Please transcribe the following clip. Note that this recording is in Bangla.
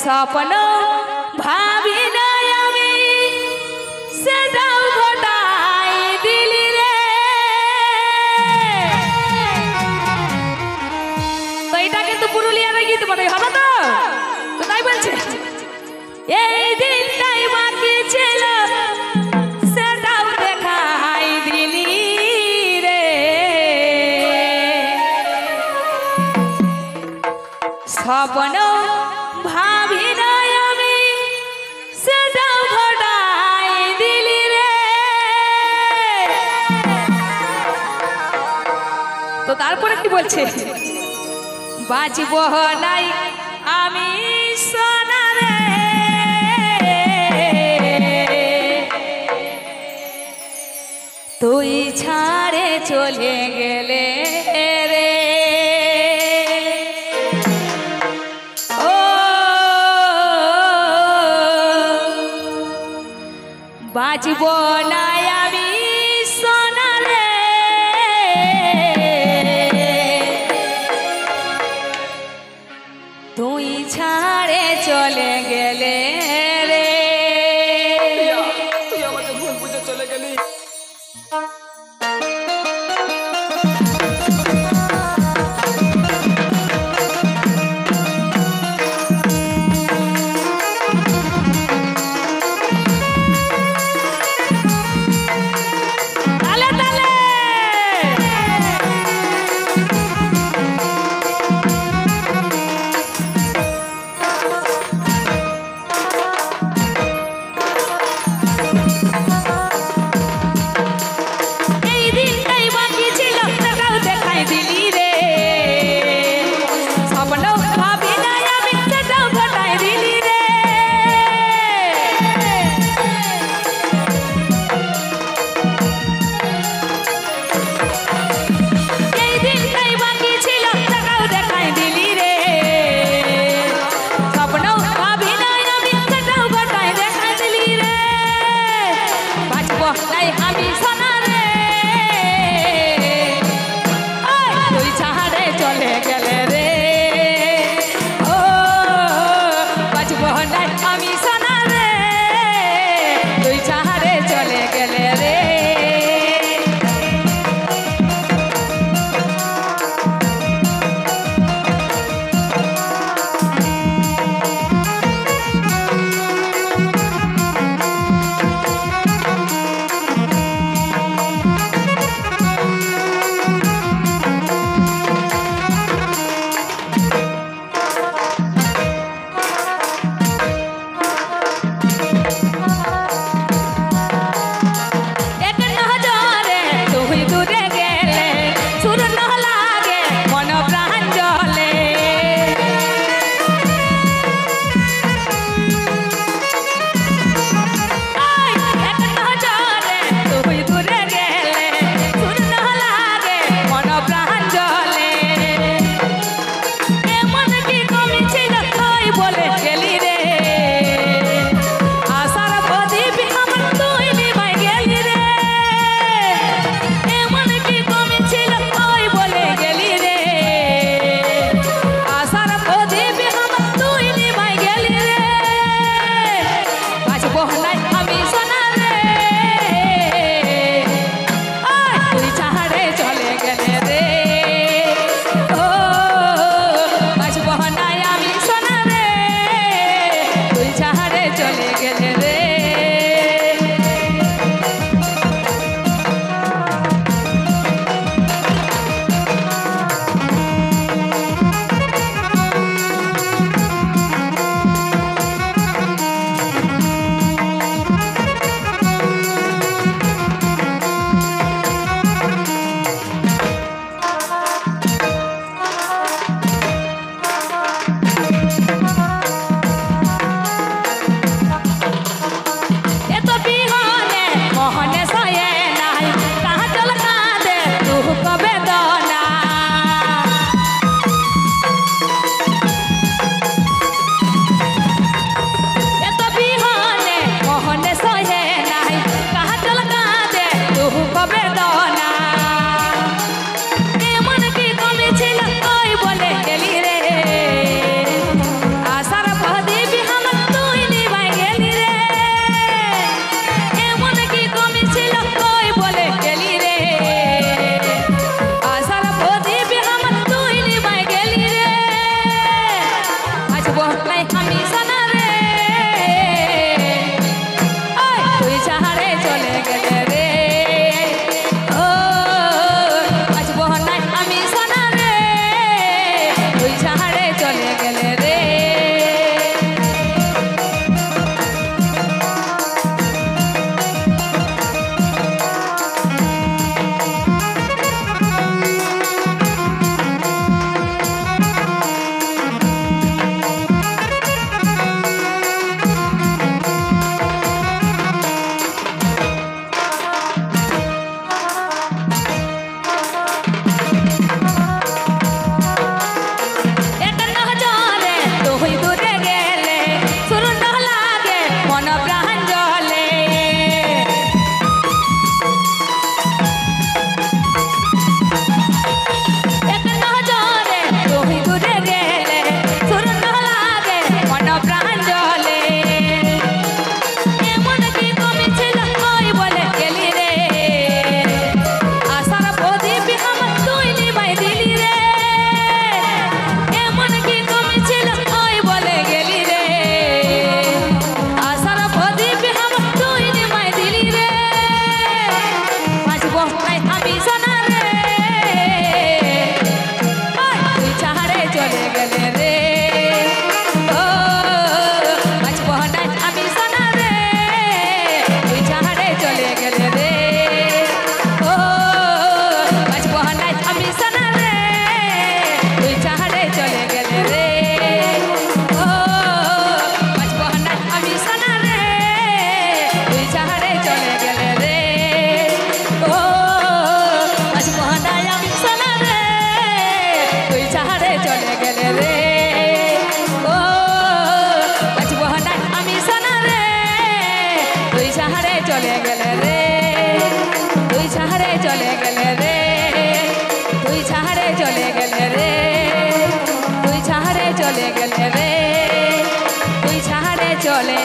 স্বপ্ন ভাবি নাই আমি সেটাও ঘটাই দিলি রে। তো এটা কিন্তু পুরুলিয়ার গীত বলে হবে তো, তো তাই বলছে এই দিনটাই বাকি ছিল সেটাও দেখাই দিলি রে। স্বপ্ন ভাবি নাই আমি সেটাও ঘটাই দিলি রে। তো তারপরে কি বলছে, বাঁচব নাই আমি সোনা রে, তুই ছাড়ে চলে গেলে রে। ও বাঁচব নাই আমি সোনা রে, তুই ছাড়ে চলে গেলে রে। তুই আমাকে ভুল বুঝে চলে গেলি। তালে তালে এই দিনটাই বাকি ছিল সেটাও দেখাই দিলি রে। স্বপ্ন ভাবি নাই আমি সেটাও ঘটাই দিলি রে। এই দিনটাই বাকি ছিল সেটাও দেখাই দিলি রে। স্বপ্ন ভাবি নাই আমি সেটাও ঘটাই দেখাই দিলি রে। বাঁচব নাই আমি সোনা রে, তুই ছাড়ে চলে গেলে রে। ও বাঁচব নাই আমি সোনা রে, তুই ছাড়ে চলে গেলে রে। এক নজরে তুই দূরে গেলে সুর ন লাগে মন প্রাণ জলে। এক নজরে তুই দূরে গেলে সুর ন লাগে মন প্রাণ জলে। এমন কি কমি ছিল তুই বলে গেলি রে, আশার প্রদীপ আমার তুই নিভাই গেলি রে। এমন কি কমি ছিল তুই বলে গেলি রে, আশার প্রদীপ আমার তুই নিভাই গেলি রে। বাঁচব নাই আমি সোনা রে, তুই ছাড়ে চলে গেলে রে। ও বাঁচব নাই আমি সোনা রে, তুই ছাড়ে চলে গেলে রে। চলে গেলে রে তুই ছাড়ে চলে